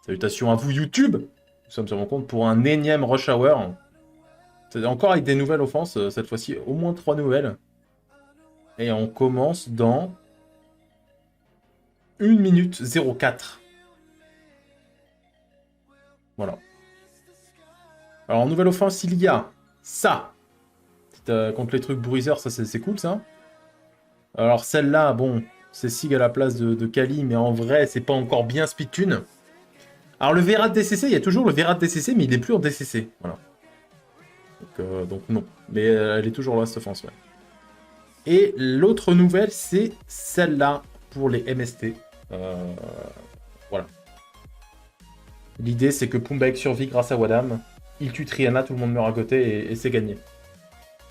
Salutations à vous YouTube. Nous sommes sur mon compte pour un énième Rush Hour. C'est encore avec des nouvelles offenses, cette fois-ci au moins 3 nouvelles. Et on commence dans 1 minute 04. Voilà. Alors en nouvelle offense, il y a ça. Contre les trucs bruiseurs, ça c'est cool ça. Alors celle-là, bon, c'est Sig à la place de Kali, mais en vrai, c'est pas encore bien speedtune. Alors le Vera DCC, il y a toujours le Vera DCC, mais il est plus en DCC. Voilà. Donc non. Mais elle est toujours là, cette offense, ouais. Et l'autre nouvelle, c'est celle-là pour les MST. Voilà. L'idée, c'est que Pumbek survit grâce à Wadam. Il tue Triana, tout le monde meurt à côté et c'est gagné.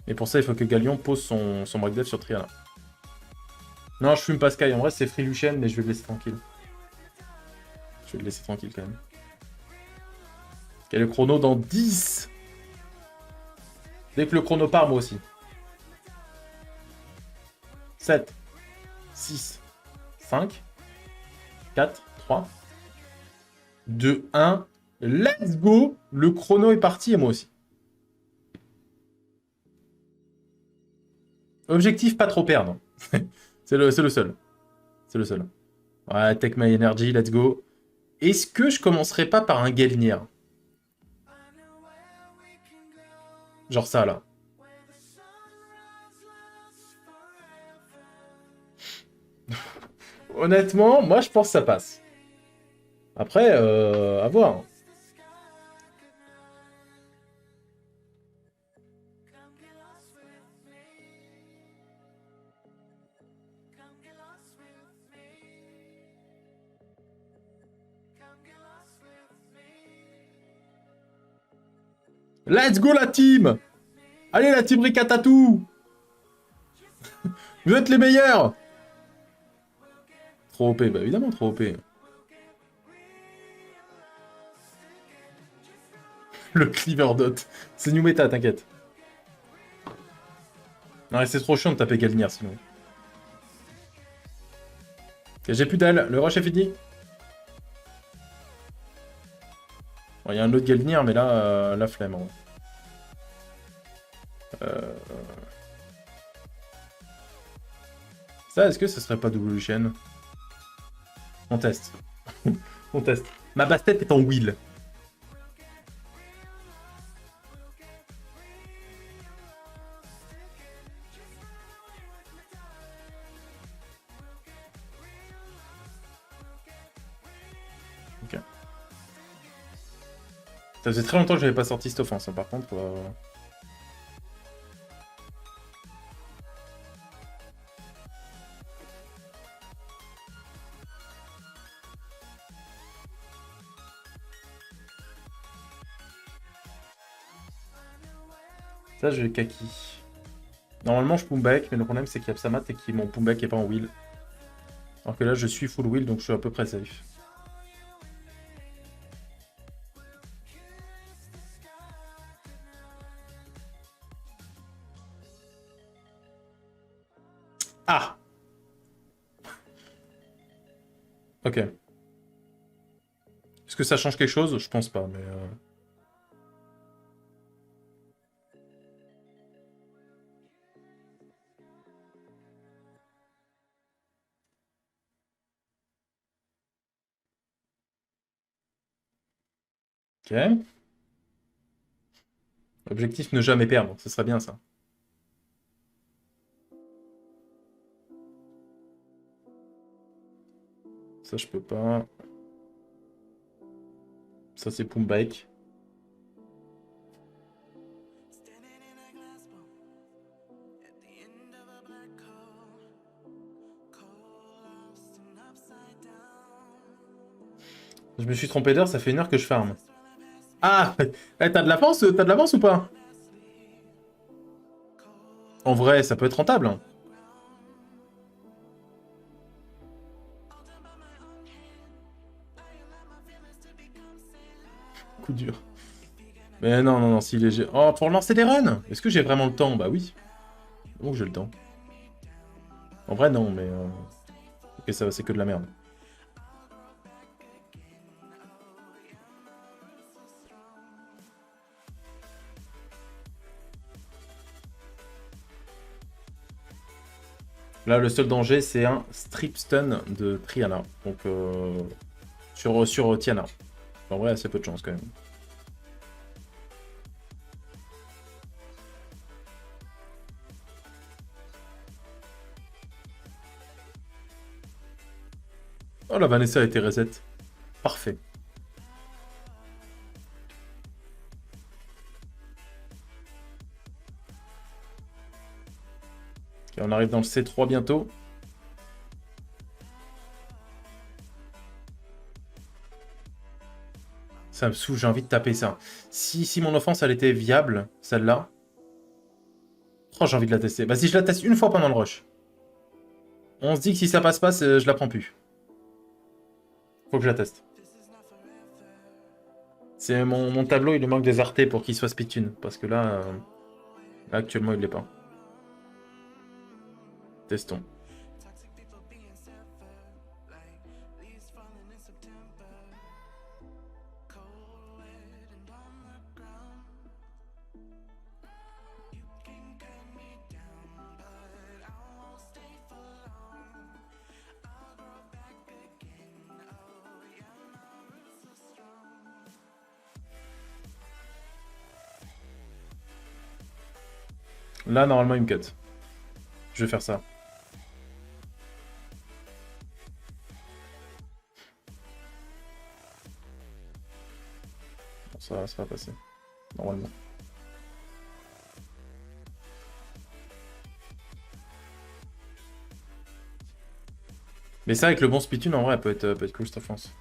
Mais pour ça, il faut que Galion pose son breakdeath sur Triana. Non, je fume pas Sky. En vrai, c'est Free Lucien, mais je vais le laisser tranquille. Je vais le laisser tranquille quand même. Quel est le chrono dans 10. Dès que le chrono part, moi aussi. 7, 6, 5, 4, 3, 2, 1. Let's go! Le chrono est parti et moi aussi. Objectif, pas trop perdre. c'est le seul. C'est le seul. Ouais, Take My Energy, let's go. Est-ce que je commencerai pas par un Gelnir? Genre ça, là. Honnêtement, moi, je pense que ça passe. Après, à voir. Let's go, la team! Allez, la team Ricatatou! Vous êtes les meilleurs! Trop OP, bah évidemment, trop OP. Le Cleaver Dot. C'est new méta, t'inquiète. Non, c'est trop chiant de taper Gelnir, sinon. Ok, j'ai plus d'elle. Le rush est fini. Bon, il y a un autre Gelnir, mais là, la flemme. En vrai. Ça, est-ce que ce serait pas double chaîne? On teste. On teste. Ma basse-tête est en wheel. Ok. Ça faisait très longtemps que j'avais pas sorti cette offense, hein, par contre. Ça, j'ai Kaki. Normalement, je Pumbek, mais le problème, c'est qu'il y a Psamat et que mon Pumbek est pas en wheel. Alors que là, je suis full wheel, donc je suis à peu près safe. Ah! Ok. Est-ce que ça change quelque chose? Je pense pas, mais... Ok. Objectif, ne jamais perdre. Ce serait bien, ça. Ça, je peux pas. Ça, c'est Pumbek. Je me suis trompé d'heure, ça fait 1 heure que je farm. Ah! Eh, t'as de l'avance? T'as de l'avance ou pas? En vrai, ça peut être rentable. Hein. Coup dur. Mais non, non, non, si léger. Oh, pour lancer des runs? Est-ce que j'ai vraiment le temps? Bah oui. Oh, j'ai le temps. En vrai, non, mais... Ok, ça, c'est que de la merde. Là, le seul danger, c'est un strip stun de Triana. Donc, sur Tiana. En vrai, assez peu de chance quand même. Oh, la Vanessa a été reset. Parfait. Ok, on arrive dans le C3 bientôt. Ça me saoule, j'ai envie de taper ça. Si mon offense, elle était viable, celle-là. Oh, j'ai envie de la tester. Vas-y, je la teste une fois pendant le rush. On se dit que si ça passe pas, je la prends plus. Faut que je la teste. C'est mon tableau, il lui manque des artés pour qu'il soit speedtune. Parce que là, actuellement, il l'est pas. Testons. Là, normalement, il me cut. Je vais faire ça. Bon, ça va passer. Normalement. Mais ça, avec le bon speedtune, en vrai, elle peut être cool, cette offense.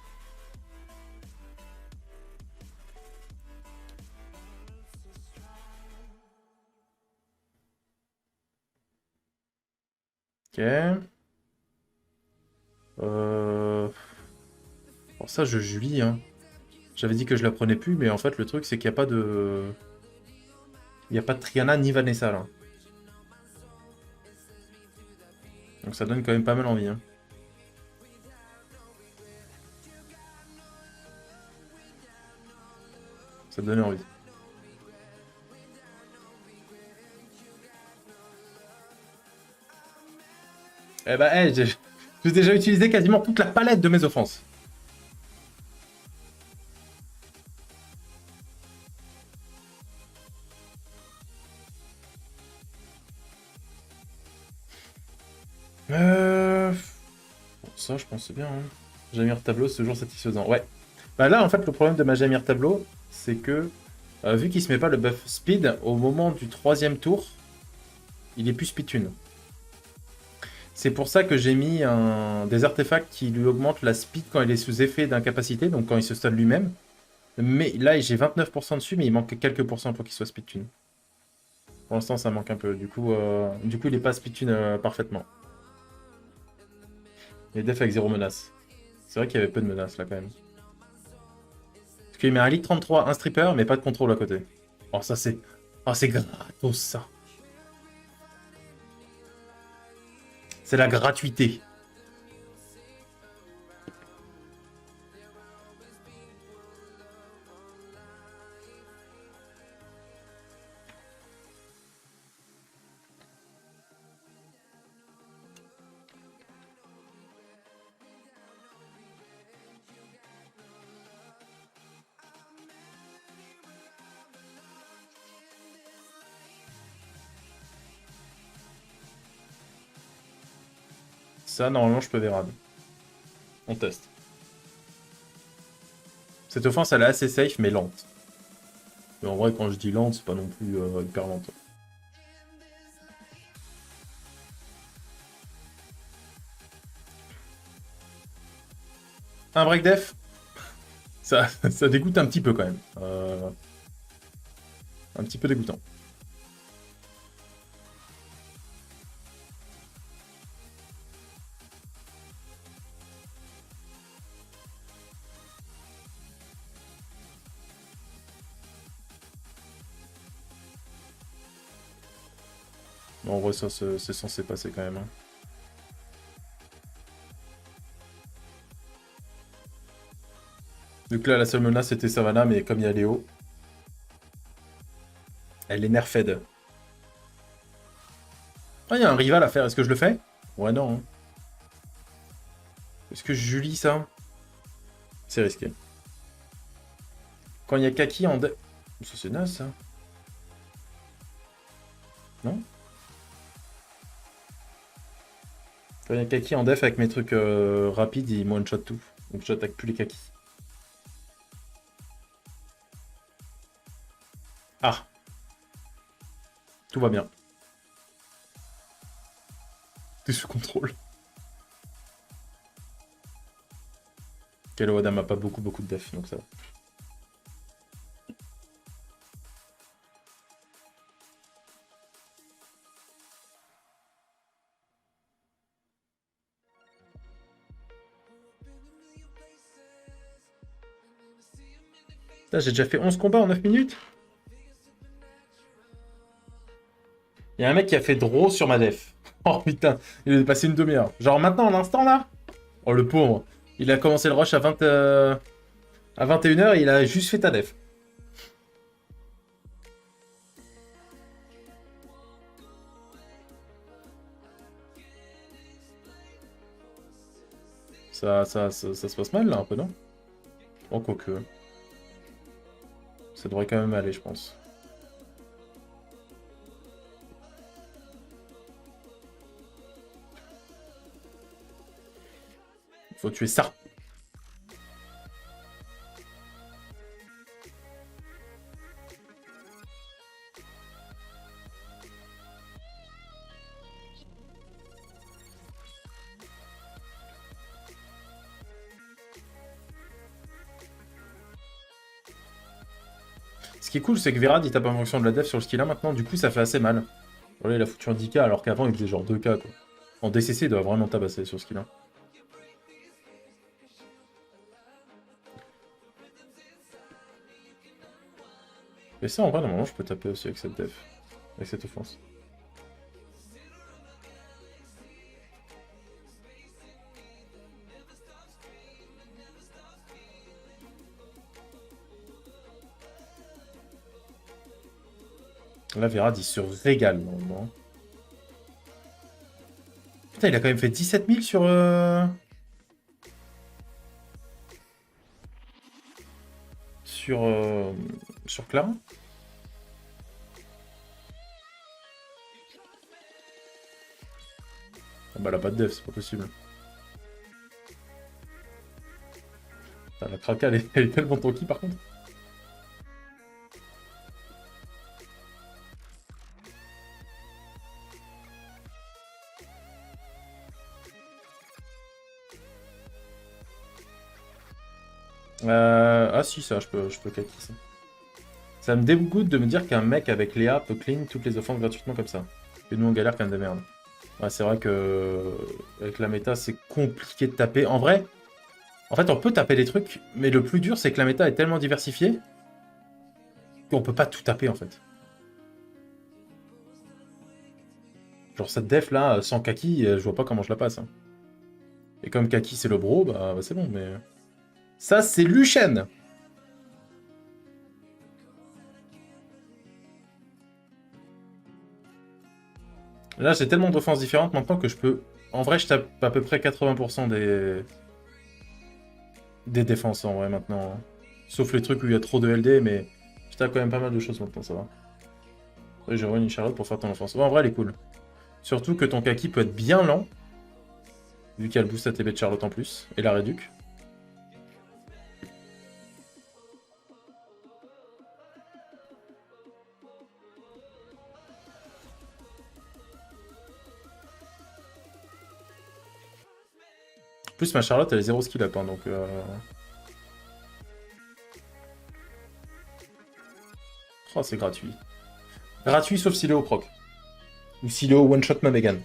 Ok. Bon, ça, je Julie, hein. J'avais dit que je la prenais plus, mais en fait, le truc, c'est qu'il n'y a pas de... Il n'y a pas de Triana ni Vanessa, là. Donc ça donne quand même pas mal envie, hein. Ça donnait envie. Eh bah, hey, j'ai déjà utilisé quasiment toute la palette de mes offenses. Bon, ça, je pense que c'est bien, hein. Jamir Tableau, c'est toujours satisfaisant. Ouais. Bah là, en fait, le problème de ma Jamir Tableau, c'est que, vu qu'il se met pas le buff speed, au moment du 3e tour, il est plus speedtune. C'est pour ça que j'ai mis des artefacts qui lui augmentent la speed quand il est sous effet d'incapacité, donc quand il se stun lui-même. Mais là, j'ai 29% dessus, mais il manque quelques pourcents pour qu'il soit speedtune. Pour l'instant, ça manque un peu. Du coup il est pas speedtune parfaitement. Il est def avec 0 menace. C'est vrai qu'il y avait peu de menaces là quand même. Parce qu'il met un League 33, un stripper, mais pas de contrôle à côté. Oh, ça c'est. Oh, c'est gratos ça. C'est la gratuité. Ça, normalement, je peux verrable. On teste. Cette offense, elle est assez safe, mais lente. Mais en vrai, quand je dis lente, c'est pas non plus hyper lente. Un break def, ça dégoûte un petit peu quand même. Un petit peu dégoûtant. Bon, en vrai, ça, c'est censé passer quand même, hein. Donc là, la seule menace, c'était Savannah, mais comme il y a Léo, elle est nerfed. Ah, il y a un rival à faire, est-ce que je le fais? Ouais, non. Hein. Est-ce que Julie, ça? C'est risqué. Quand il y a Kaki en def... Ça, c'est naze, ça. Non? Quand il y a Kaki en def avec mes trucs rapides, il one-shot tout. Donc j'attaque plus les Kaki. Ah! Tout va bien. T'es sous contrôle. Keloadam a pas beaucoup de def, donc ça va. J'ai déjà fait 11 combats en 9 minutes. Il y a un mec qui a fait draw sur ma def. Oh putain, il est passé une demi-heure. Genre maintenant, en instant là. Oh le pauvre. Il a commencé le rush à 21h et il a juste fait ta def. Ça se passe mal là un peu, non? Oh quoique. Ça devrait quand même aller, je pense. Faut tuer ça. Ce qui est cool, c'est que Verad il tape en fonction de la def sur le skill 1 maintenant, du coup ça fait assez mal. Voilà, il a foutu un 10k alors qu'avant il faisait genre 2k quoi. En DCC il doit vraiment tabasser sur ce skill 1. Et ça en vrai normalement je peux taper aussi avec cette def. Avec cette offense. Là Verad il se régale normalement. Putain il a quand même fait 17 000 sur... Sur Clara. Ah bah elle a pas de def, c'est pas possible. Putain, la Kraka elle est tellement tanky par contre. Ah si ça, je peux kaki ça. Ça me dégoûte de me dire qu'un mec avec Léa peut clean toutes les offenses gratuitement comme ça. Et nous on galère comme des merdes. Ouais, c'est vrai que avec la méta c'est compliqué de taper. En vrai, en fait on peut taper des trucs, mais le plus dur c'est que la méta est tellement diversifiée qu'on peut pas tout taper en fait. Genre cette def là, sans kaki, je vois pas comment je la passe. Hein. Et comme kaki c'est le bro, bah c'est bon, mais... Ça c'est Luchen. Là, j'ai tellement d'offenses différentes maintenant que je peux... En vrai, je tape à peu près 80% des défenses en vrai maintenant. Hein. Sauf les trucs où il y a trop de LD, mais je tape quand même pas mal de choses maintenant, ça va. Ouais, j'ai envoyé une Charlotte pour faire ton offense. Ouais, en vrai, elle est cool. Surtout que ton kaki peut être bien lent, vu qu'il y a le boost ATB de Charlotte en plus, et la réduc. En plus, ma Charlotte, elle est 0 skill up, hein, donc... Oh, c'est gratuit. Gratuit sauf s'il est au proc. Ou s'il est au one-shot ma Megan.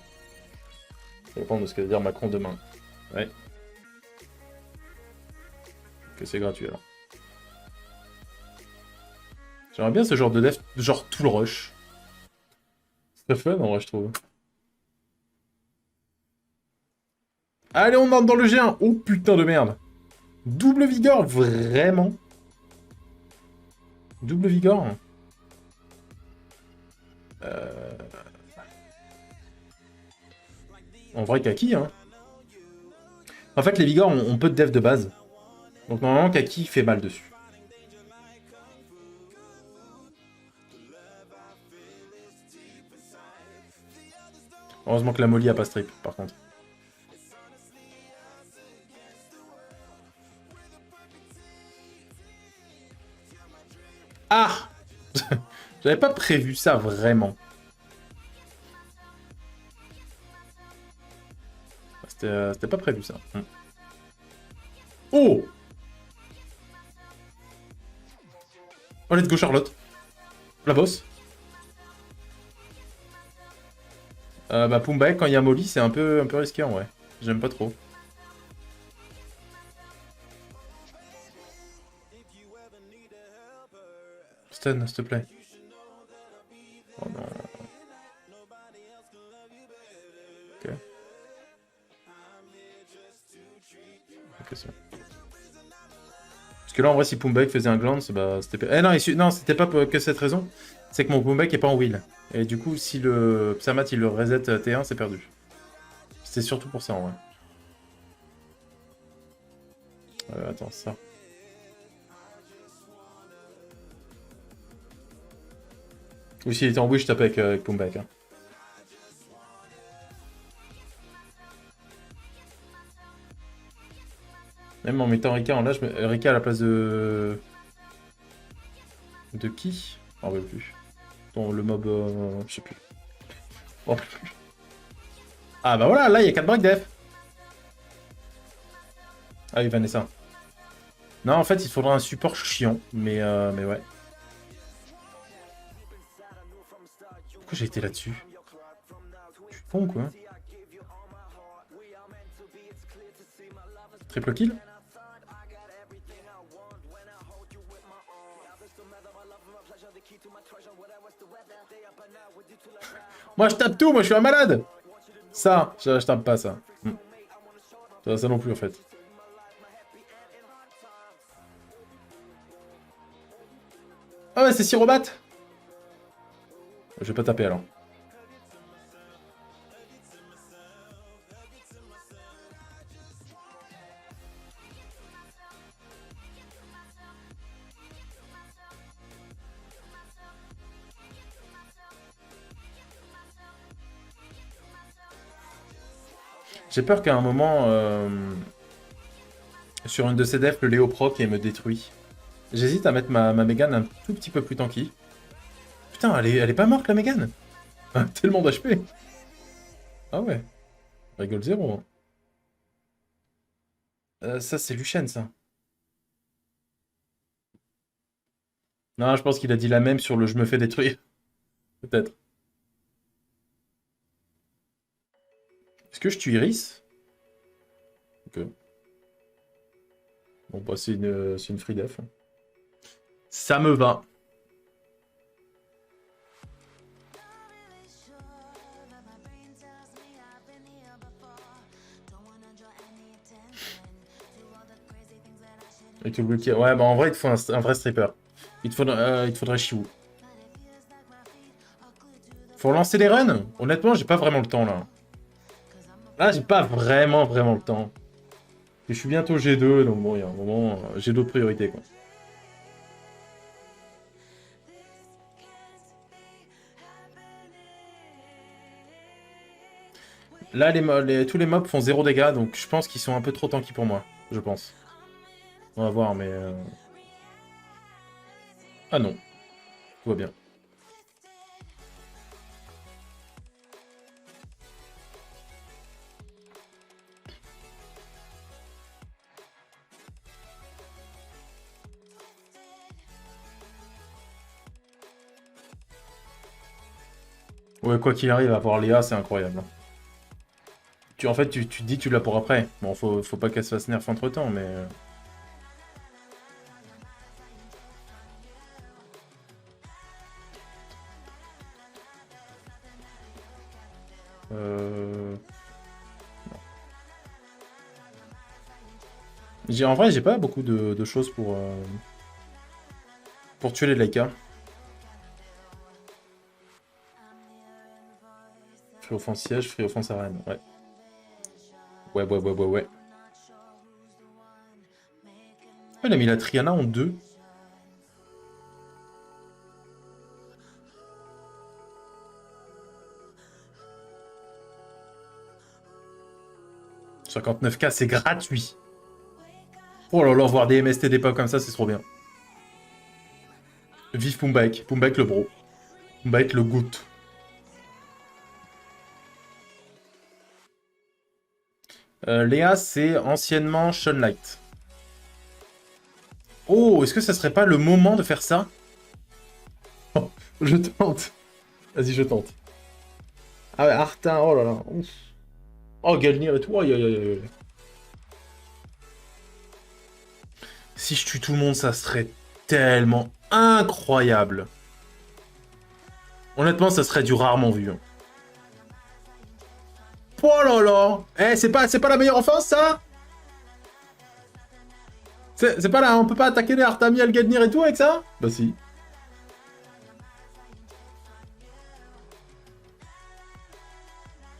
Ça dépend de ce que va dire Macron demain. Ouais. Que c'est gratuit alors. J'aimerais bien ce genre de def, genre tout le rush. C'est fun en vrai, je trouve. Allez, on entre dans le G1. Oh putain de merde. Double Vigor, vraiment? Double Vigor? En vrai, Kaki, hein. En fait, les Vigors ont peu de dev de base. Donc normalement, Kaki fait mal dessus. Heureusement que la Molly a pas strip, par contre. Ah J'avais pas prévu ça, vraiment. C'était pas prévu, ça. Oh Oh, let's go, Charlotte. La bosse. Bah, Pumba, quand il y a Molly, c'est un peu risqué, en vrai. J'aime pas trop. Stun, s'il te plaît. Oh non. Ok. Ok, c'est bon. Parce que là, en vrai, si Pumbek faisait un glance, bah, c'était... Eh non, non, c'était pas que cette raison. C'est que mon Pumbek est pas en wheel. Et du coup, si le Psamat, il le reset T1, c'est perdu. C'était surtout pour ça, en vrai. Attends, ça. Ou s'il était en wheel, je tapais avec Pumbek. Hein. Même en mettant Rika en là, Rika à la place de... De qui? Je m'en rappelle plus. Bon, le mob... je sais plus. Oh, plus. Ah bah voilà, là, il y a 4 break def. Ah oui, Vanessa. Non, en fait, il faudra un support chiant, mais ouais. Pourquoi j'ai été là-dessus? Je suis con, quoi. Triple kill? Moi, je tape tout, moi, je suis un malade. Ça, je tape pas ça. Ça non plus, en fait. Ah ouais, c'est Sirobat. Je vais pas taper, alors. J'ai peur qu'à un moment, sur une de ces defs, le Léo proc et me détruit. J'hésite à mettre ma Mégane un tout petit peu plus tanky. Putain, elle est pas morte, la Mégane. Tellement d'HP. Ah ouais. Rigole zéro. Hein. Ça, c'est Lucienne, ça. Non, je pense qu'il a dit la même sur le je me fais détruire. Peut-être. Est-ce que je tue Iris? Ok. Bon, bah, c'est une free def. Hein. Ça me va. Et tout le bloquer. Ouais, bah en vrai, il te faut un vrai stripper. Il te faudrait Chiou. Faut relancer les runs. Honnêtement, j'ai pas vraiment le temps là. Là, j'ai pas vraiment le temps. Et je suis bientôt G2, donc bon, il y a un moment, j'ai d'autres priorités quoi. Là, tous les mobs font 0 dégâts, donc je pense qu'ils sont un peu trop tanky pour moi. Je pense. On va voir, mais... Ah non. Tout va bien. Ouais, quoi qu'il arrive, avoir Léa, c'est incroyable. Hein. En fait, tu te dis que tu l'as pour après. Bon, faut pas qu'elle se fasse nerf entre-temps, mais... En vrai, j'ai pas beaucoup de choses pour tuer les Laika. Free offense siège, free offense arène, ouais. Ouais, ouais, ouais, ouais, ouais. Ah, il a mis la Triana en 2. « 59K, c'est gratuit. Oh là là, voir des MST d'époque comme ça, c'est trop bien. Vive Pumbaek. Pumbaek le bro. Pumbaek le goût. Léa, c'est anciennement Shunlight. Oh, est-ce que ça serait pas le moment de faire ça? Oh, je tente. Vas-y, je tente. Ah ouais, Artin, oh là là. Ouf. Oh, Galnir et tout. Aïe, aïe, aïe, aïe. Si je tue tout le monde, ça serait tellement incroyable. Honnêtement, ça serait du rarement vu. Hein. Oh là là. Eh, c'est pas la meilleure offense, ça? C'est pas là, on peut pas attaquer les Artami, Algadnir et tout avec ça? Bah si.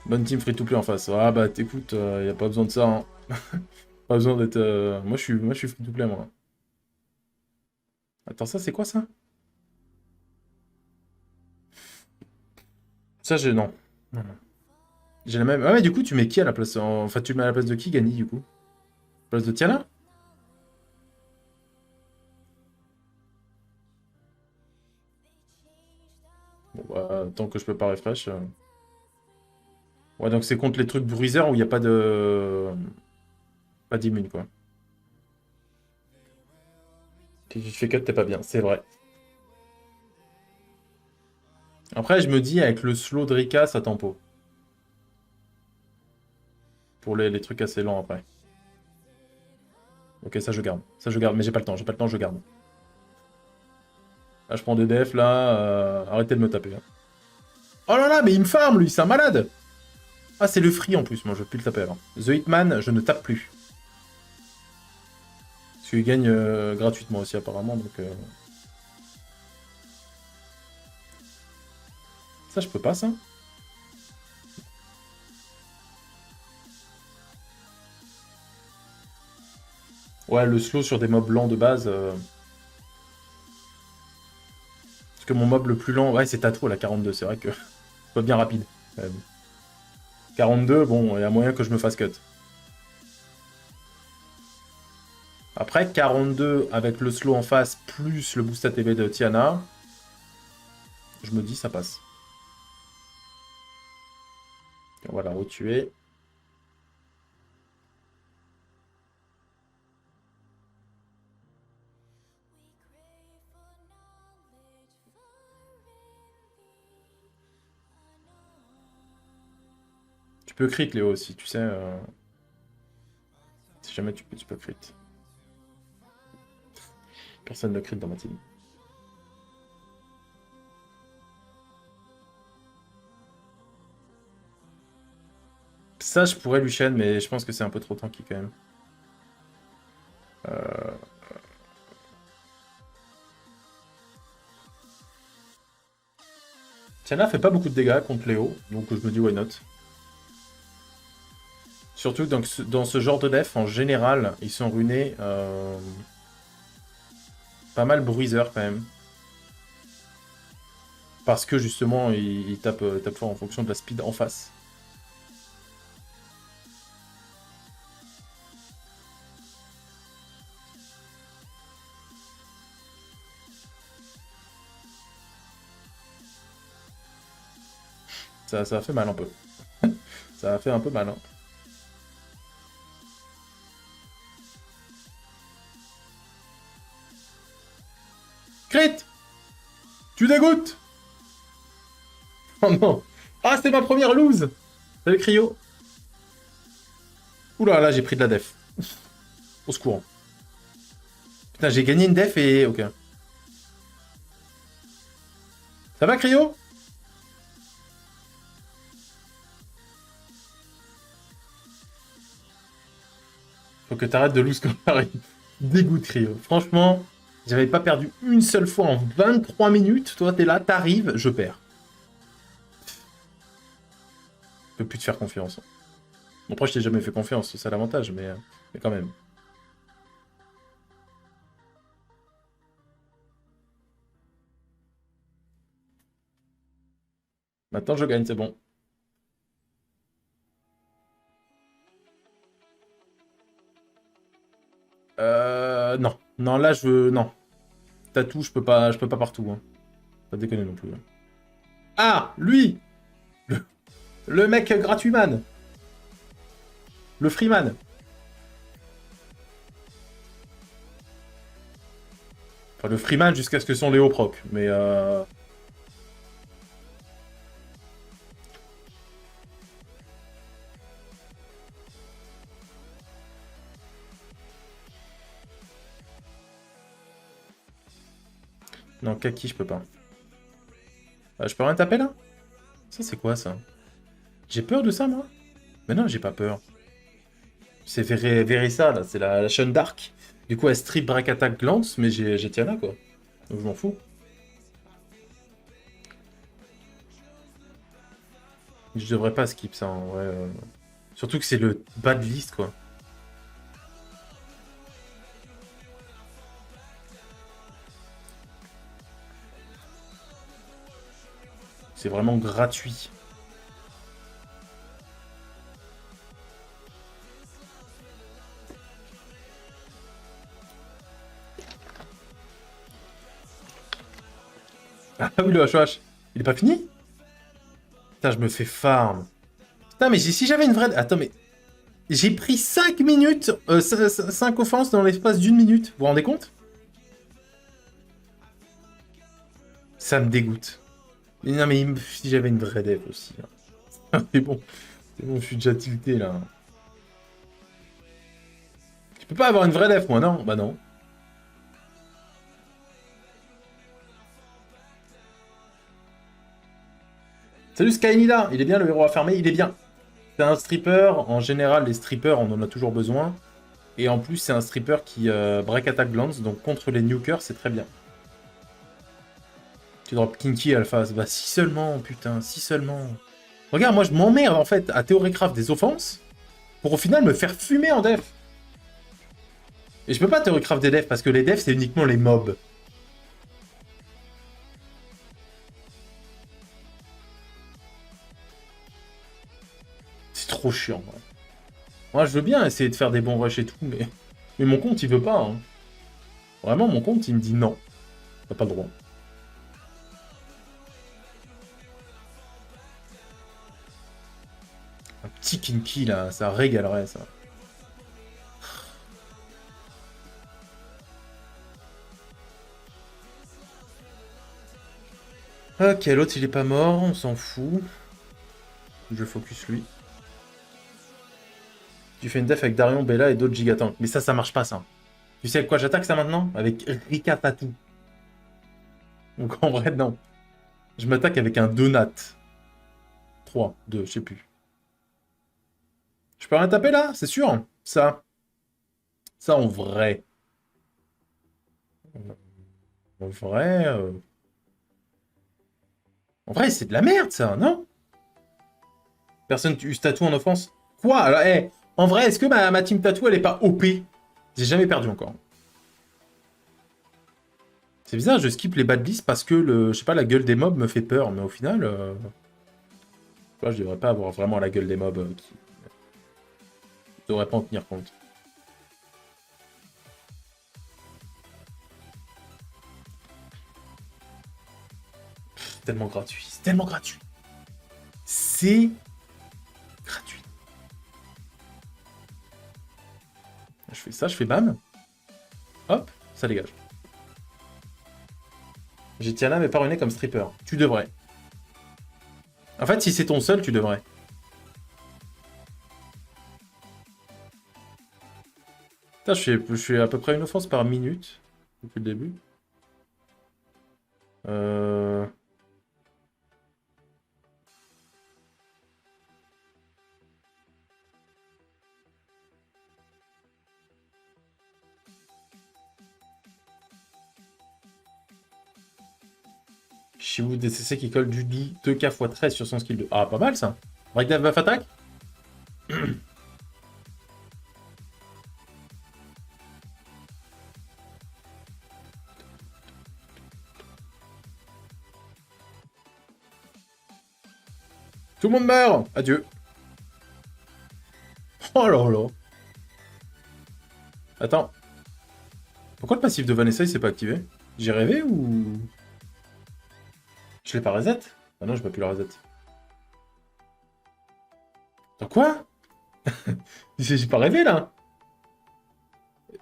Bonne team free-to-play en face. Ah bah t'écoute, y a pas besoin de ça. Hein. Pas besoin d'être... moi je suis free-to-play moi. Attends, ça c'est quoi ça? Ça j'ai... Non. Non, non. J'ai la même... Ah mais du coup tu mets qui à la place... Enfin tu le mets à la place de qui, Gani du coup? À la place de Tiana? Bon bah tant que je peux pas refresh... Ouais donc c'est contre les trucs bruiseurs où il n'y a pas de... Pas d'immune quoi. Si tu te fais cut t'es pas bien, c'est vrai. Après je me dis avec le slow de Rika ça tempo. Pour les trucs assez lents après. Ok, ça je garde. Ça je garde, mais j'ai pas le temps, je garde. Là, je prends des defs, là. Arrêtez de me taper. Hein. Oh là là, mais il me farm, lui, c'est un malade. Ah, c'est le free en plus, moi, je veux plus le taper alors. The Hitman, je ne tape plus. Parce qu'il gagne gratuitement aussi, apparemment, donc... Ça, je peux pas, ça. Ouais, le slow sur des mobs lents de base... Parce que mon mob le plus lent... Ouais, c'est Tato, la 42, c'est vrai que... Pas bien rapide. 42, bon, il y a moyen que je me fasse cut. Après, 42 avec le slow en face, plus le boost ATB de Tiana, je me dis, ça passe. On va la retuer. Tu peux crit, Léo, aussi, tu sais. Si jamais tu peux crit. Personne ne crit dans ma team. Ça, je pourrais Lucien, mais je pense que c'est un peu trop tanky quand même. Tiana fait pas beaucoup de dégâts contre Léo, donc je me dis why not. Surtout dans ce genre de def, en général, ils sont runés pas mal bruiseurs quand même. Parce que justement, ils tapent fort en fonction de la speed en face. Ça a fait mal un peu. Ça a fait un peu mal. Hein. Crit! Tu dégoûtes! Oh non! Ah, c'est ma première lose! Salut Cryo! Oula, là, j'ai pris de la def. Au secours. Putain, j'ai gagné une def et... Ok. Ça va, Cryo? Faut que t'arrêtes de lose comme pareil. Dégoûte, Cryo. Franchement, j'avais pas perdu une seule fois en 23 minutes. Toi, t'es là, t'arrives, je perds. Je peux plus te faire confiance. Bon, après, je t'ai jamais fait confiance, c'est ça l'avantage, mais quand même. Maintenant, je gagne, c'est bon. Non. Non, là, je veux... Non. Tatou, je peux pas partout. Hein. Pas déconner non plus. Hein. Ah, lui le mec gratuit man. Le freeman. Enfin, le freeman jusqu'à ce que son Léo proc. Mais non, Kaki, je peux pas. Je peux rien taper, là? Ça, c'est quoi, ça? J'ai peur de ça, moi? Mais non, j'ai pas peur. C'est Verissa, là. C'est la chaîne Dark. Du coup, elle strip, break, attack, glance, mais j'ai Tiana, quoi. Donc, je m'en fous. Je devrais pas skip ça, en vrai. Surtout que c'est le bas de liste, quoi. C'est vraiment gratuit. Ah oui, le HOH. Il est pas fini? Putain, je me fais farm. Putain, mais si j'avais une vraie... Attends, mais... J'ai pris 5 minutes, 5 offenses dans l'espace d'une minute. Vous vous rendez compte? Ça me dégoûte. Mais non, mais si j'avais une vraie dev aussi. Hein. C'est bon, je suis déjà tilté, là. Je peux pas avoir une vraie dev, moi, non? Bah non. Salut Skynida, il est bien le héros affirmé, il est bien. C'est un stripper, en général les strippers on en a toujours besoin. Et en plus c'est un stripper qui break attack glance, donc contre les nukers c'est très bien. Tu drop Kinky Alpha, bah si seulement, putain, si seulement. Regarde, moi je m'emmerde en fait à Theorycraft des offenses, pour au final me faire fumer en def. Et je peux pas Theorycraft des devs parce que les devs c'est uniquement les mobs. C'est trop chiant. Ouais. Moi je veux bien essayer de faire des bons rushs et tout, mais mon compte il veut pas. Hein. Vraiment mon compte il me dit non. T'as pas le droit. Un petit Kinky là, ça régalerait ça. Ok, l'autre il est pas mort, on s'en fout. Je focus lui. Tu fais une def avec Darion, Bella et d'autres gigatanks. Mais ça marche pas ça. Tu sais avec quoi j'attaque ça maintenant? Avec Rika Tatou. Donc en vrai, non. Je m'attaque avec un Donat. 3, 2, je sais plus. Je peux rien taper là? C'est sûr? Ça. Ça en vrai. En vrai... En vrai, c'est de la merde ça, non? Personne use Tatou en offense? Quoi? Alors, en vrai, est-ce que ma team Tatou elle est pas OP? J'ai jamais perdu encore. C'est bizarre, je skip les bad lists parce que je sais pas, la gueule des mobs me fait peur, mais au final, je devrais pas avoir vraiment la gueule des mobs qui devrait pas en tenir compte. C'est tellement gratuit, c'est tellement gratuit. C'est gratuit. Je fais ça, je fais bam. Hop, ça dégage. J'ai Tiana mais pas ruiné comme stripper. Tu devrais. En fait, si c'est ton seul, tu devrais. Putain, je fais à peu près une offense par minute depuis le début. Euh... Shibu DCC qui colle du 2K x 13 sur son skill 2. Ah, pas mal ça. Breakdown buff attack. Tout le monde meurt. Adieu. Oh là là. Attends. Pourquoi le passif de Vanessa il s'est pas activé? J'ai rêvé ou... Je l'ai pas reset? Ah non, j'ai pas pu le reset. Dans quoi? J'ai pas rêvé là.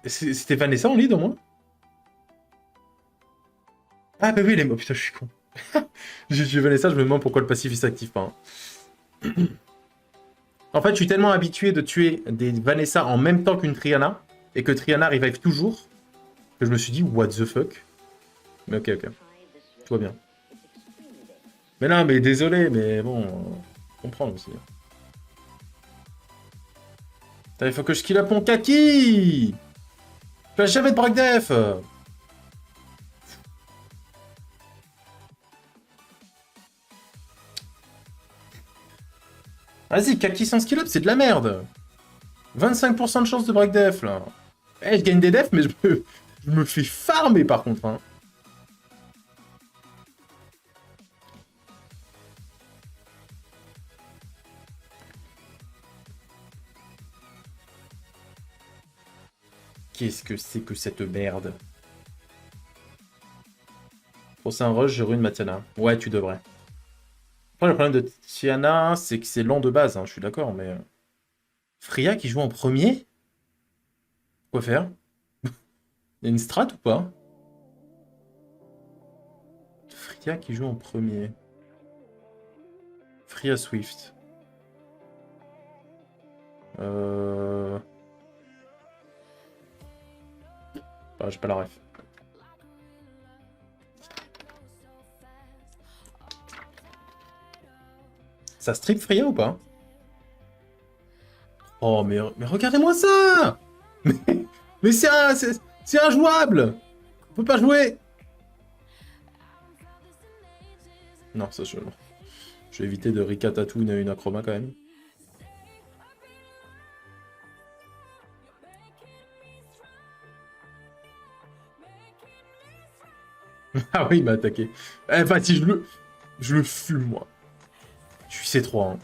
C'était Vanessa en lead au moins? Ah bah oui, les mots. Putain, je suis con. J'ai Vanessa, je me demande pourquoi le passif il s'active pas. Hein. En fait, je suis tellement habitué de tuer des Vanessa en même temps qu'une Triana, et que Triana revive toujours, que je me suis dit, what the fuck? Mais ok, ok. Tout va bien. Mais non, mais désolé, mais bon, comprendre aussi. Putain, il faut que je kill up mon kaki! Je fais jamais de break def! Vas-y, kaki sans skill up, c'est de la merde! 25% de chance de break def, là. Eh, je gagne des defs, mais je me fais farmer, par contre, hein. Qu'est-ce que c'est que cette merde? Prochain rush, je ruine ma Tiana. Ouais, tu devrais. Après, le problème de Tiana, c'est que c'est lent de base, hein, je suis d'accord, mais... Freya qui joue en premier? Quoi faire? Il y a une strat ou pas? Freya qui joue en premier. Freya Swift. Bah, j'ai pas la ref. Ça strip Freya ou pas? Oh, mais regardez-moi ça! Mais c'est injouable! On peut pas jouer! Non, ça je vais éviter de Rika Tattoo une Acroma quand même. Ah oui, il m'a attaqué. Eh, vas-y, je le fume, moi. Je suis C3, hein.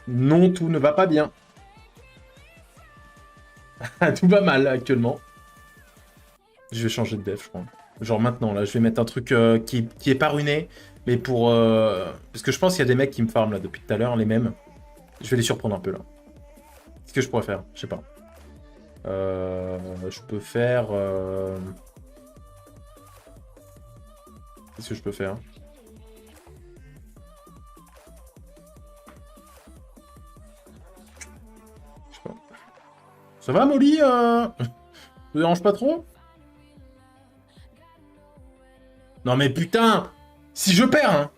Non, tout ne va pas bien. Tout va mal, actuellement. Je vais changer de def, je crois. Genre maintenant, là, je vais mettre un truc qui est pas ruiné, mais pour... Parce que je pense qu'il y a des mecs qui me farment, là, depuis tout à l'heure, les mêmes. Je vais les surprendre un peu, là. Qu'est-ce que je pourrais faire? Je sais pas. Je peux faire... Qu'est-ce que je peux faire? Je sais pas. Ça va, Molly Ça te dérange pas trop? Non mais putain! Si je perds, hein!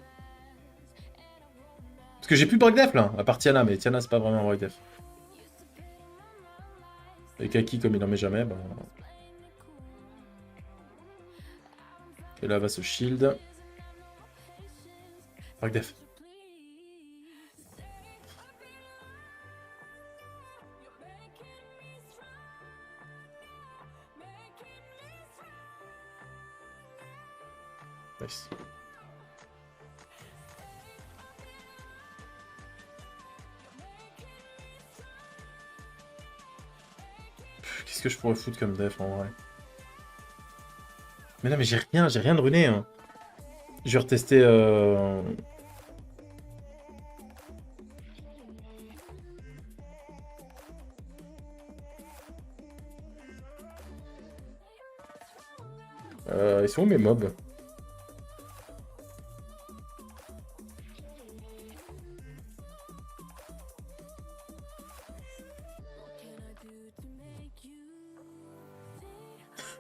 Parce que j'ai plus de break def, là, à part Tiana, mais Tiana, c'est pas vraiment un break def. Et Kaki, comme il en met jamais, bah... Et là, va se shield. Break def. Nice. Qu'est-ce que je pourrais foutre comme def, en vrai? Mais non, mais j'ai rien de runé, hein. Je vais retester... ils sont où mes mobs?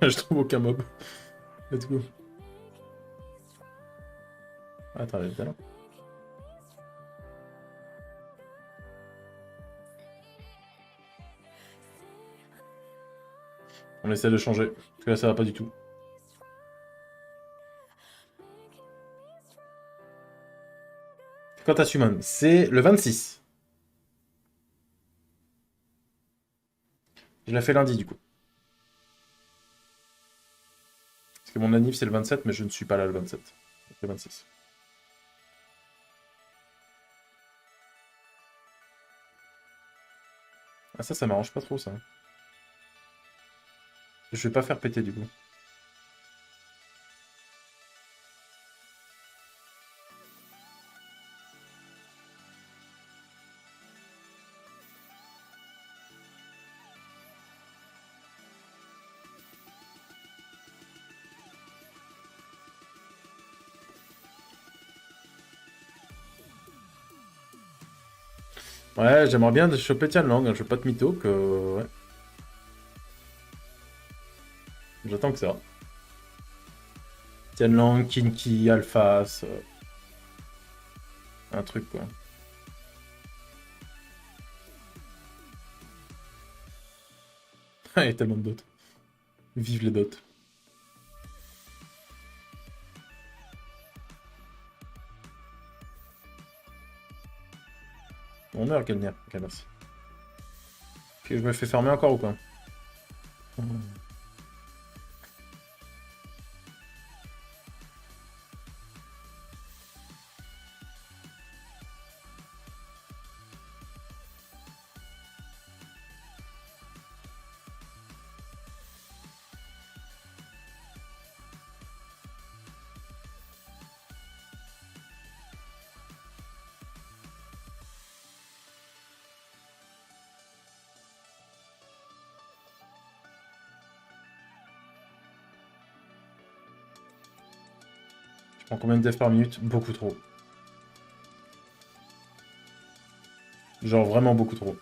Je trouve aucun mob. Let's go. Attends, elle est là. On essaie de changer. Parce que là, ça va pas du tout. Quand t'as Summon, c'est le 26. Je l'ai fait lundi, du coup. Parce que mon anniv, c'est le 27, mais je ne suis pas là le 27. Donc le 26. Ah ça m'arrange pas trop ça. Je vais pas faire péter du coup. Ouais, j'aimerais bien choper Tianlang, hein, je veux pas de mytho que... Ouais. J'attends que ça. Tianlang, Kinki, Alphas... un truc quoi. Il y a tellement de dots. Vive les dots. On meurt, Kelnier. Ok, merci. Puis je me fais farmer encore ou pas? Je prends combien de deaths par minute? Beaucoup trop. Genre vraiment beaucoup trop.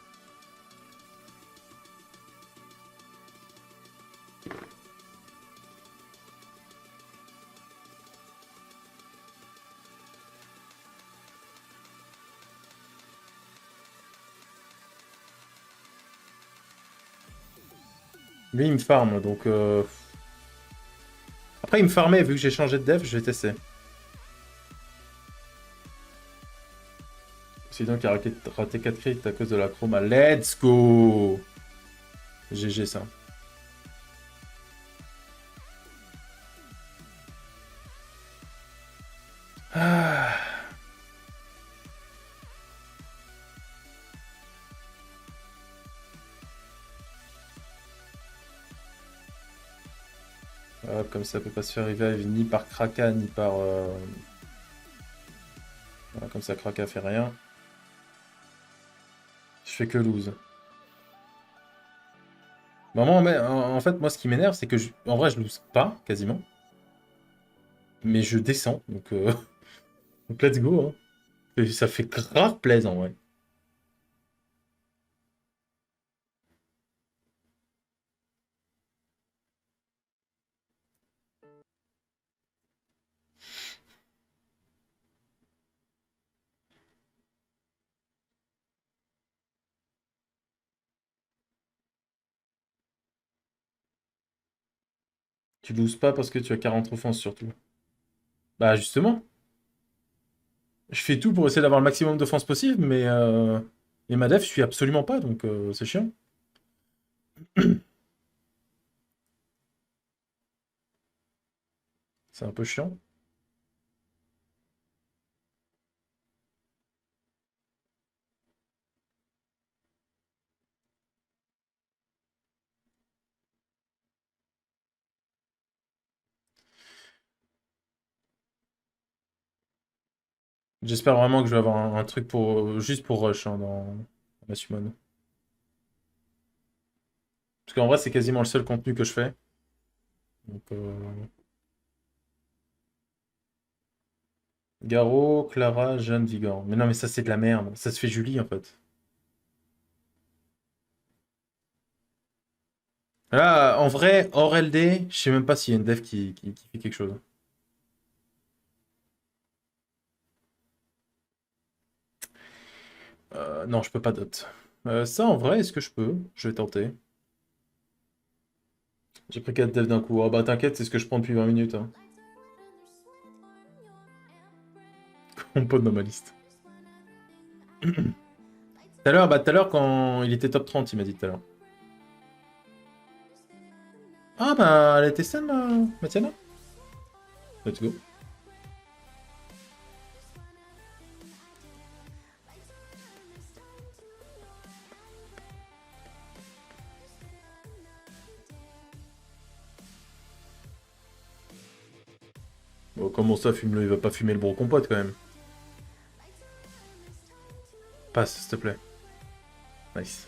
Lui, il me farm, donc... Après, il me farmait, vu que j'ai changé de dev, je vais tester. C'est donc qui a raté 4 crits à cause de la chroma. Let's go! GG, ça. Ah. Hop, comme ça peut pas se faire revive ni par Kraka, ni par... Voilà, comme ça, Kraka fait rien. Je fais que lose. Bah, moi, en fait, moi, ce qui m'énerve, c'est que, en vrai, je lose pas, quasiment. Mais je descends, donc, donc let's go, hein. Et ça fait grave plaisant, ouais. Tu loses pas parce que tu as 40 offenses, surtout. Bah, justement. Je fais tout pour essayer d'avoir le maximum d'offenses possible, mais... Et ma def, je suis absolument pas, donc c'est chiant. C'est un peu chiant. J'espère vraiment que je vais avoir un truc pour juste pour rush hein, dans la summon. Parce qu'en vrai, c'est quasiment le seul contenu que je fais. Donc, Garo, Clara, Jeanne, Vigor. Mais non, mais ça, c'est de la merde. Ça se fait Julie, en fait. Là, en vrai, hors LD, je sais même pas s'il y a une dev qui fait quelque chose. Non, je peux pas dot. Ça, en vrai, est-ce que je peux? Je vais tenter. J'ai pris 4 devs d'un coup. Ah bah t'inquiète, c'est ce que je prends depuis 20 minutes. Hein. Mon pote dans ma liste. Tout à l'heure, quand il était top 30, il m'a dit tout à l'heure. Ah bah, elle était saine, Matiana. Let's go. Bon, comment ça, fume-le? Il va pas fumer le bro compote quand même. Passe, s'il te plaît. Nice.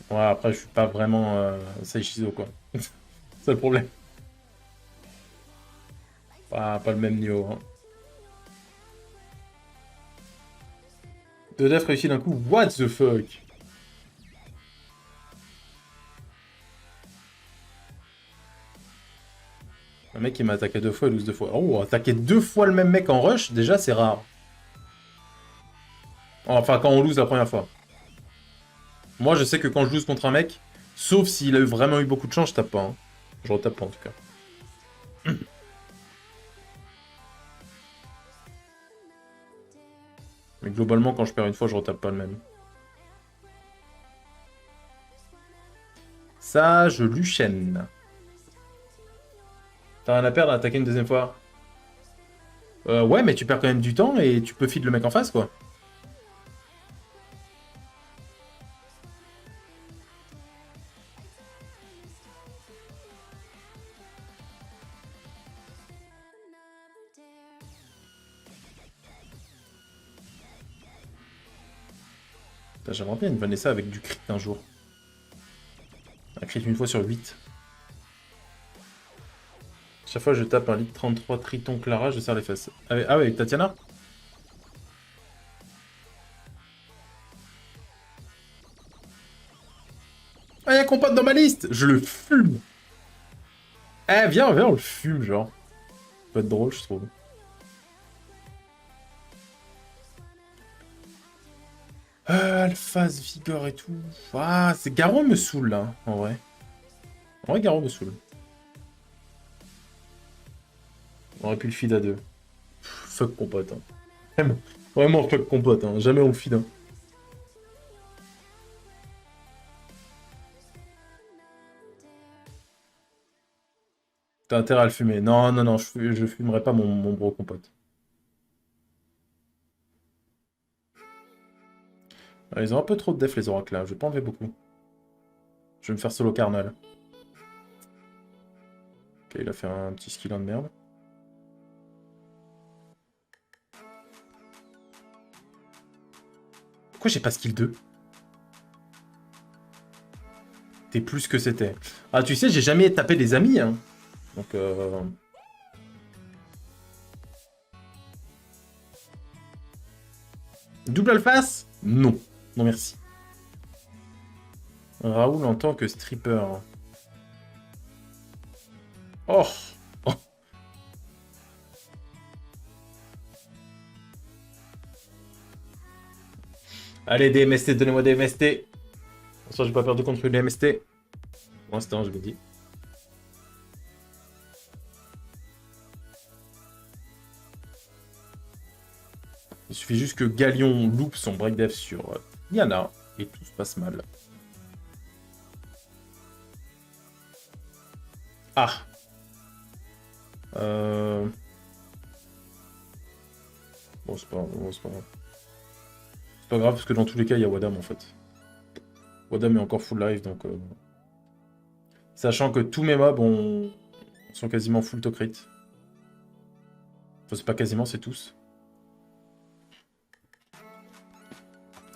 Ouais, après, je suis pas vraiment Saichizo, quoi. C'est le problème. Pas le même niveau. Hein. Deux def réussi d'un coup. What the fuck? Un mec qui m'a attaqué 2 fois et lose 2 fois. Oh, attaquer 2 fois le même mec en rush, déjà, c'est rare. Enfin, quand on lose la première fois. Moi, je sais que quand je lose contre un mec, sauf s'il a vraiment eu beaucoup de chance, je tape pas. Hein. Je retape pas, en tout cas. Mais globalement, quand je perds une fois, je retape pas le même. Ça, je l'enchaîne. T'as rien à perdre à attaquer une deuxième fois. Ouais, mais tu perds quand même du temps et tu peux feed le mec en face, quoi. J'aimerais bien une Vanessa avec du crit un jour. Un crit une fois sur 8. Chaque fois je tape un litre 33 Triton Clara, je serre les fesses. Ah ouais, avec Tatiana? Ah, y'a compote dans ma liste! Je le fume! Eh, viens, on le fume, genre. Ça peut être drôle, je trouve. Alphase, Vigor et tout. Ah, c'est Garo me saoule, là, en vrai. En vrai, Garo me saoule. On aurait pu le feed à 2. Fuck compote, hein. Vraiment fuck compote, hein. Jamais on le feed, hein. T'as intérêt à le fumer. Non, non, non, je fumerai pas mon bro compote. Ah, ils ont un peu trop de def, les oracles, là. Je vais pas enlever beaucoup. Je vais me faire solo carnal. Ok, il a fait un petit skill de merde. Pourquoi j'ai pas skill 2? T'es plus que c'était. Ah, tu sais, j'ai jamais tapé des amis, hein. Donc, Double alphas? Non. Non, merci. Raoul en tant que stripper. Oh, oh. Allez, des MST, donnez-moi des MST. Bonsoir, j'ai pas perdu contre une MST. Pour l'instant, je me dis. Il suffit juste que Galion loupe son break dev sur Yana et tout se passe mal. Ah. Bon, c'est pas grave. Bon, c'est pas grave. C'est pas grave parce que dans tous les cas, il y a Wadam en fait. Wadam est encore full live donc. Sachant que tous mes mobs sont quasiment full to crit. Enfin, c'est pas quasiment, c'est tous.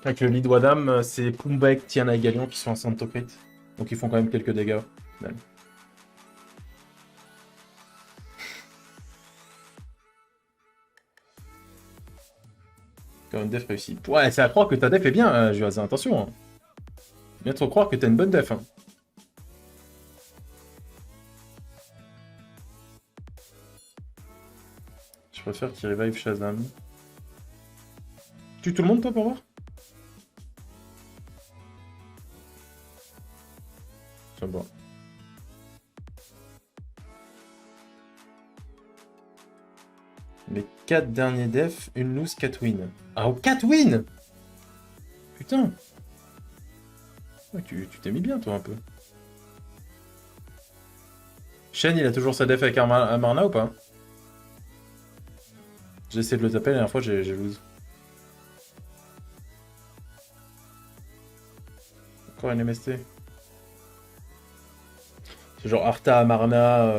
Avec le lead Wadam, c'est Pumbek, Tiana et Galion qui sont en to crit. Donc ils font quand même quelques dégâts. Quand une def réussie. Ouais, c'est à croire que ta def est bien, Juazin, attention. Hein. Bien trop croire que t'as une bonne def. Hein. Je préfère qu'il revive Shazam. Tue tout le monde, toi, pour voir? C'est bon. Les 4 derniers defs, une lose, 4 wins. Ah, oh, 4 wins! Putain! Ouais, tu t'es mis bien, toi, un peu. Shen, il a toujours sa def avec Amarna ou pas? J'ai essayé de le taper la dernière fois, j'ai lose. Encore une MST. C'est genre Arta, Amarna,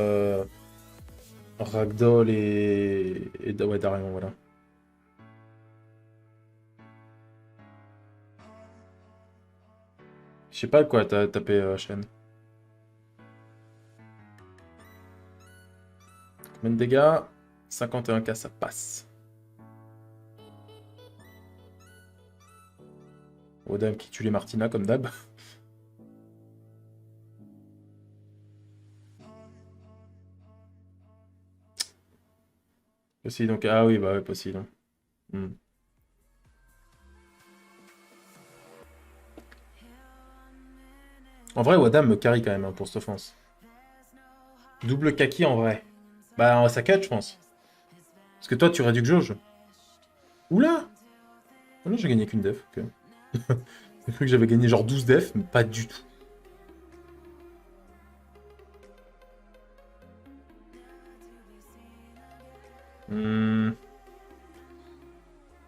Ragdoll et ouais, Darion, voilà. Je sais pas quoi t'as tapé Shen. Combien de dégâts? 51k, ça passe. Odam qui tue les Martina comme d'hab. Poséidon, ah oui, bah ouais, Poséidon. Hmm. En vrai, Wadam me carry quand même hein, pour cette offense. Double kaki en vrai. Bah, ça cut, je pense. Parce que toi, tu réduis que jauge. Oula! Oh non, j'ai gagné qu'une def. Ok. J'ai cru que j'avais gagné genre 12 def, mais pas du tout. Hmm.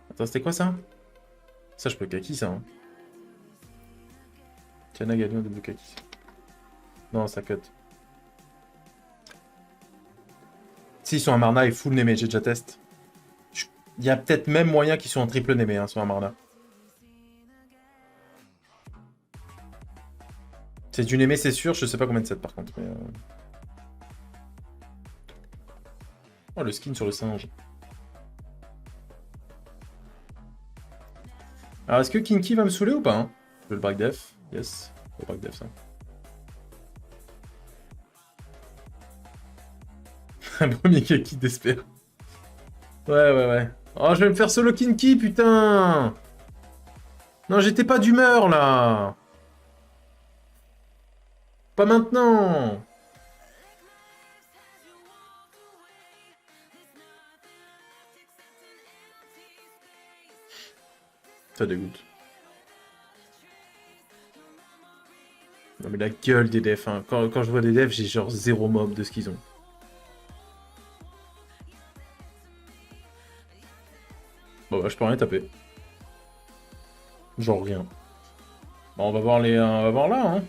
Attends, c'était quoi ça? Ça, je peux kaki ça. Hein. Tiana Galion double kaki. Non, ça cut. Si, ils sont à Marna et full Némé, j'ai déjà test. Il y a peut-être même moyen qu'ils soient en triple Némé hein, sur un Marna. C'est du Némé, c'est sûr, je sais pas combien de 7 par contre. Mais Oh, le skin sur le singe. Alors, est-ce que Kinky va me saouler ou pas hein? Je veux le break def. Yes, le break def ça. Un premier Kaki d'espère. Ouais, ouais, ouais. Oh, je vais me faire solo Kinky, putain! Non, j'étais pas d'humeur, là! Pas maintenant! Ça dégoûte. Non, mais la gueule des devs, hein. Quand je vois des devs, j'ai genre zéro mob de ce qu'ils ont. Bon, bah, je peux rien taper. Genre rien. Bon, on va voir on va voir là, hein.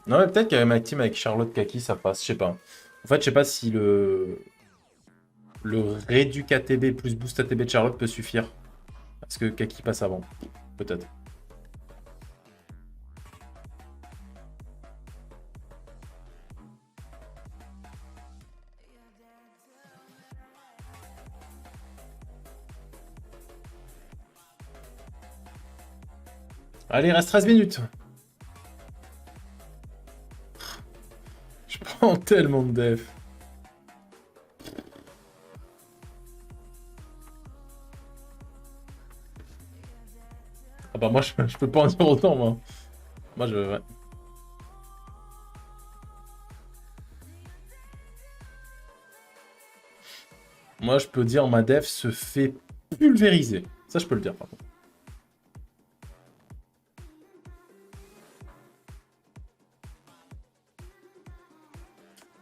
Non, mais peut-être qu'avec ma team avec Charlotte Kaki, ça passe, je sais pas. En fait, je sais pas si le réduc ATB plus boost ATB de Charlotte peut suffire. Parce que Kaki passe avant. Peut-être. Allez, il reste 13 minutes. Je prends tellement de def. Ah bah moi, je peux pas en dire autant, moi. Moi, je... ouais. Moi, je peux dire ma def se fait pulvériser. Ça, je peux le dire, par contre.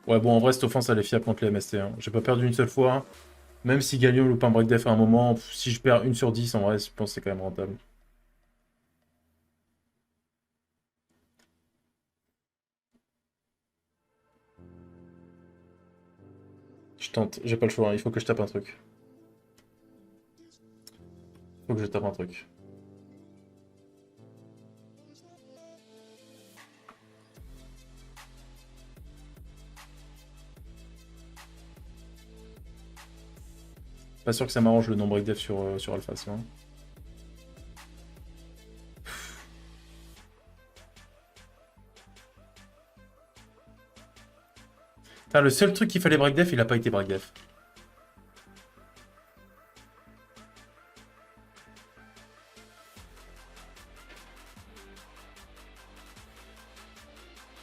Ouais, bon, en vrai, cette offense, elle est fiable contre les MST. Hein. J'ai pas perdu une seule fois. Hein. Même si Galio loupe un break def à un moment, si je perds 1 sur 10, en vrai, je pense que c'est quand même rentable. Je tente, j'ai pas le choix, hein. Il faut que je tape un truc. Faut que je tape un truc. Pas sûr que ça m'arrange le non break def sur Alpha, ça. Hein. Putain, le seul truc qu'il fallait break def, il a pas été break def.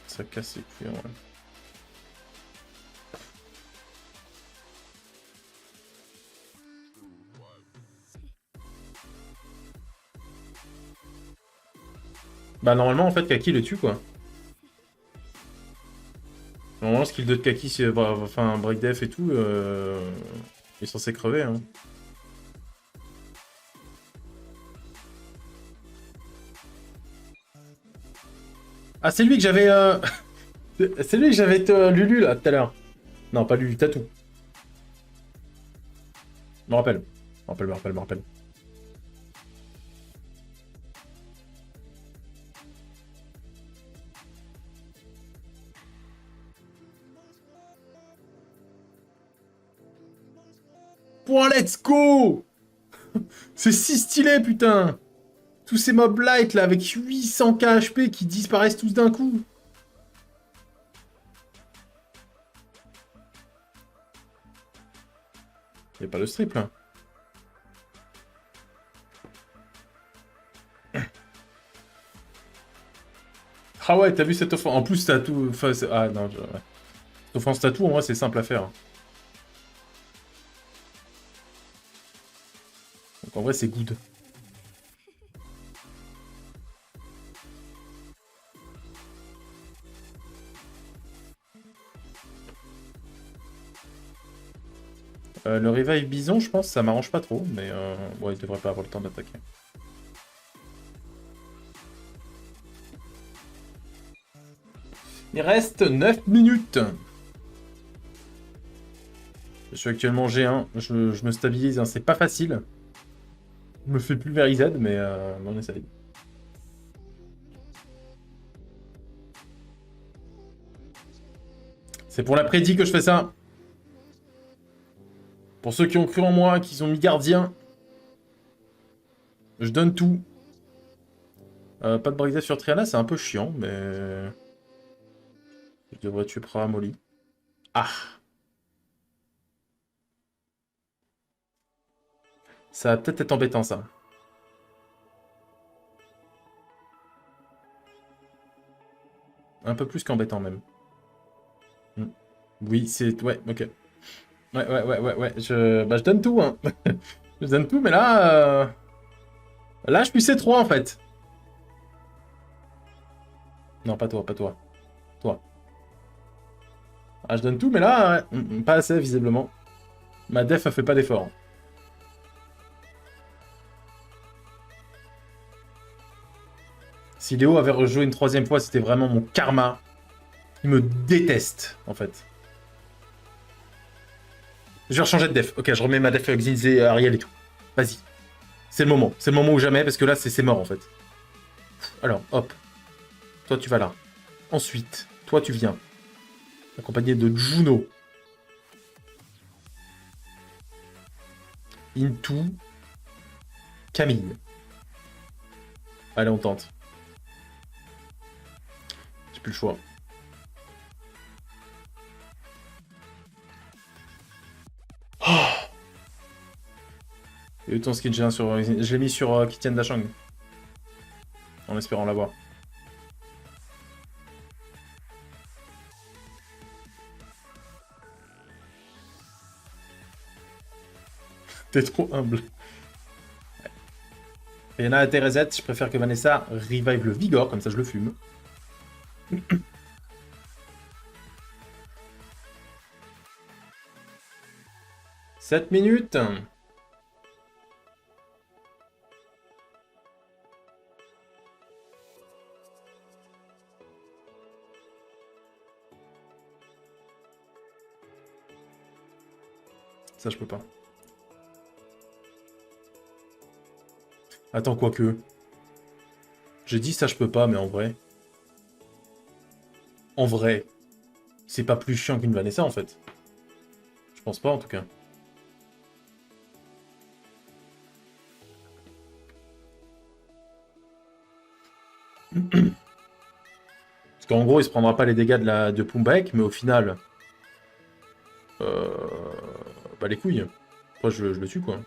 Ça casse les couilles, ouais. Bah normalement en fait Kaki le tue quoi. Normalement skill 2 de Kaki, enfin break def et tout, il est censé crever hein. Ah c'est lui que j'avais... C'est lui que j'avais Lulu là tout à l'heure. Non pas Lulu, Tatou. Je me rappelle. Me rappelle. Point, let's go. C'est si stylé, putain. Tous ces mobs light, là, avec 800 KHP qui disparaissent tous d'un coup. Y'a pas de strip, là. Ah ouais, t'as vu cette offense. En plus, t'as tout... Enfin, ah non, ouais. Cette offense tatou, en vrai, c'est simple à faire. Donc en vrai, c'est good. Le revive bison, je pense, ça m'arrange pas trop, mais ouais, il devrait pas avoir le temps d'attaquer. Il reste 9 minutes. Je suis actuellement G1, je me stabilise, hein. C'est pas facile. Je me fais plus vers IZ, mais on essaye. C'est pour la prédit que je fais ça. Pour ceux qui ont cru en moi, qui ont mis gardien, je donne tout. Pas de brisée sur Triana, c'est un peu chiant, mais... Je devrais tuer Praamoli. Ah! Ça va peut-être être embêtant, ça. Un peu plus qu'embêtant, même. Oui, c'est... Ouais, ok. Ouais. Je donne tout, hein. Je donne tout, mais là... Là, je suis C3, en fait. Non, pas toi, pas toi. Toi. Ah, je donne tout, mais là, pas assez, visiblement. Ma def a fait pas d'effort. Si Léo avait rejoué une troisième fois, c'était vraiment mon karma. Il me déteste, en fait. Je vais rechanger de def. Ok, je remets ma def avec Zinzé, Ariel et tout. Vas-y. C'est le moment. C'est le moment ou jamais, parce que là, c'est mort, en fait. Alors, hop. Toi, tu vas là. Ensuite, toi, tu viens. Accompagné de Juno. Into. Camille. Allez, on tente. J'ai plus le choix. Oh, et eu ton skin G1 sur... Je l'ai mis sur Kitian Dashang. En espérant l'avoir. T'es trop humble. Il y en a à Tereset, je préfère que Vanessa revive le Vigor, comme ça je le fume. 7 minutes. Ça, je peux pas. Attends, quoique. J'ai dit ça, je peux pas, mais en vrai... En vrai, c'est pas plus chiant qu'une Vanessa, en fait. Je pense pas, en tout cas. Parce qu'en gros, il se prendra pas les dégâts de Pumbak, mais au final... Bah les couilles. Moi, je le tue, quoi.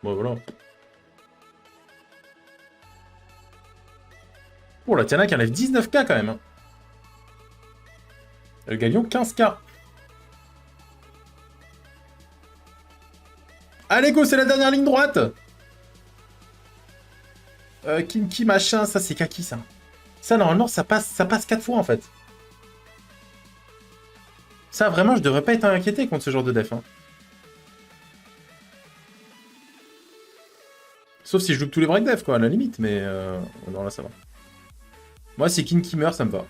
Bon, voilà. Oh, la Tiana qui enlève 19K, quand même. Hein. Le Galion, 15K. Allez, go, c'est la dernière ligne droite. Kinky machin, ça c'est kaki ça. Ça normalement ça passe 4 fois en fait. Ça vraiment je devrais pas être inquiété contre ce genre de def. Hein. Sauf si je loupe tous les break def quoi, à la limite, mais non là ça va. Moi si Kinky meurt ça me va.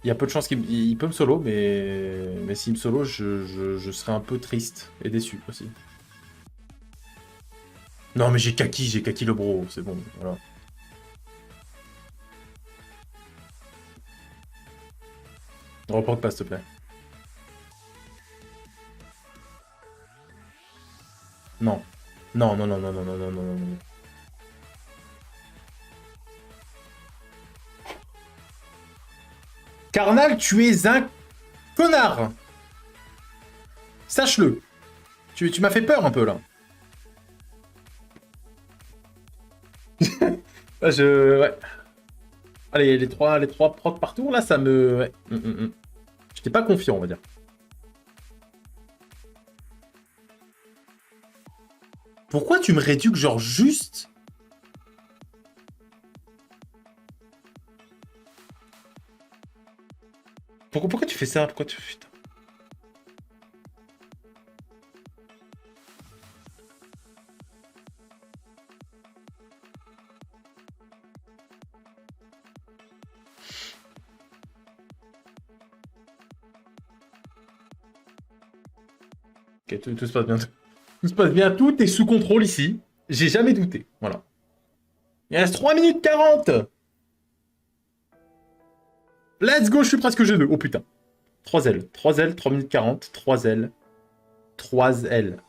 Il y a peu de chances qu'il peut me solo, mais s'il me solo, je serais un peu triste et déçu aussi. Non mais j'ai Kaki le bro, c'est bon, voilà. Reprends pas s'il te plaît. Non. Non, non, non, non, non, non, non, non, non. Carnal, tu es un connard. Sache-le. Tu m'as fait peur un peu là. Ouais. Allez, les trois procs partout, là, ça me... Ouais. J'étais pas confiant, on va dire. Pourquoi tu me réduques, genre, juste... Pourquoi tu fais ça? Pourquoi tu... Putain. Ok, tout se passe bien. Tout se passe bien, tout est sous contrôle ici. J'ai jamais douté, voilà. Il reste 3 minutes 40. Let's go, je suis presque G2. Oh putain. 3 L. 3 L, 3 minutes 40. 3 L. 3 L.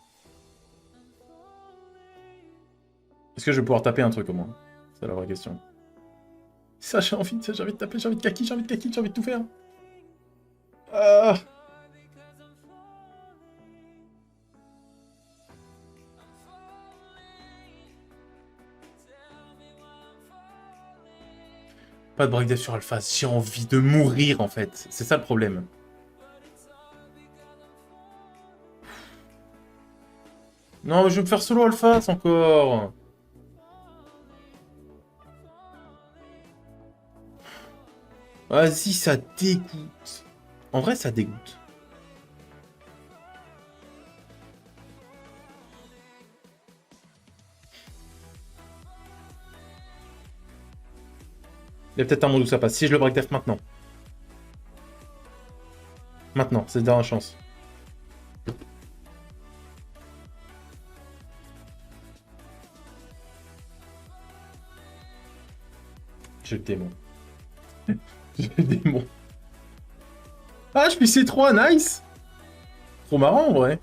Est-ce que je vais pouvoir taper un truc au moins? C'est la vraie question. Ça, j'ai envie de taper, j'ai envie de kaki, j'ai envie de tout faire. Ah. Pas de breakdance sur Alpha, j'ai envie de mourir en fait. C'est ça le problème. Non, mais je vais me faire solo Alpha encore. Vas-y, ça dégoûte. En vrai, ça dégoûte. Il y a peut-être un monde où ça passe. Si je le breakdef maintenant. Maintenant, c'est la dernière chance. J'ai le démon. J'ai le démon. Ah, je suis C3, nice. Trop marrant en vrai.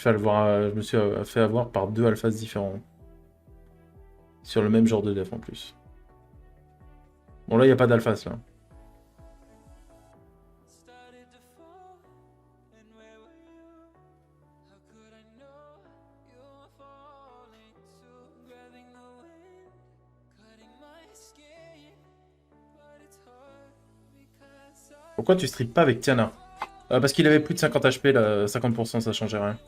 Je me suis fait avoir par 2 alphas différents. Sur le même genre de def en plus. Bon là, il n'y a pas d'alphas là. Pourquoi tu strip pas avec Tiana? Parce qu'il avait plus de 50 HP, là, 50%, ça changeait rien.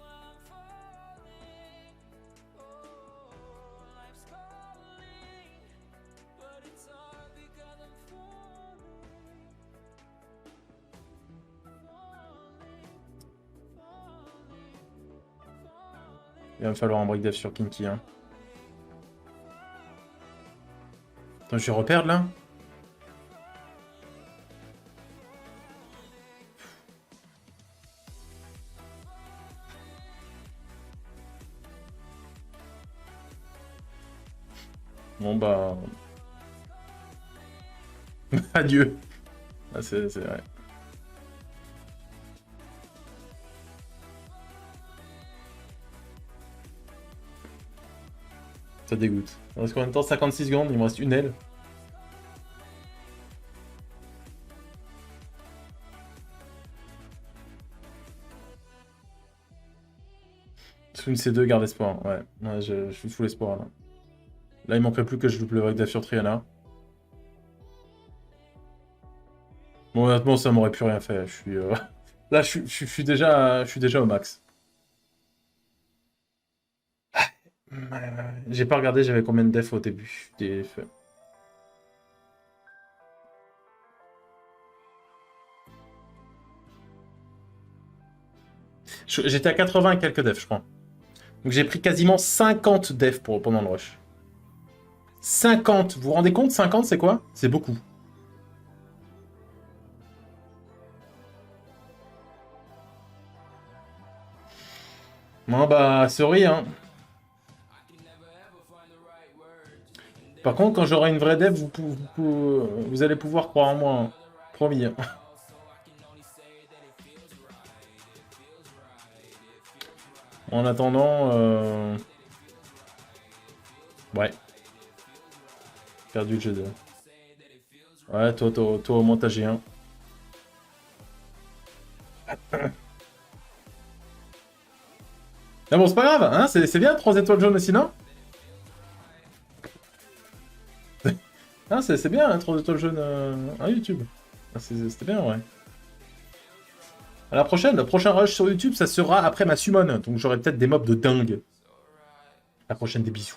Il va me falloir un break dev sur Kinky. Hein. Attends, je vais reperdre là? Bon bah... Adieu. Ah, c'est vrai. Ça dégoûte. Il me reste combien de temps? 56 secondes, il me reste une aile. Sous une C2, garde espoir. Ouais, je suis full espoir là. Là, il manquerait plus que je loupe le break dev sur Triana. Bon, honnêtement, ça m'aurait plus rien fait. Je suis, là, je suis déjà au max. J'ai pas regardé, j'avais combien de def au début. J'étais à 80 et quelques def, je crois. Donc j'ai pris quasiment 50 def pendant le rush. 50, vous vous rendez compte? 50, c'est quoi? C'est beaucoup. Bon, bah, sorry, hein. Par contre, quand j'aurai une vraie dev, vous allez pouvoir croire en moi. Hein. Promis. Hein. En attendant... Ouais. Perdu le jeu de... Ouais, toi au moins t'as G1. Ah bon, c'est pas grave, hein, c'est bien, 3 étoiles jaunes aussi, non? Hein, c'est bien, hein, 3 étoiles jaunes à YouTube. Ah, c'était bien, ouais. À la prochaine, le prochain rush sur YouTube, ça sera après ma summon, donc j'aurai peut-être des mobs de dingue. La prochaine, des bisous.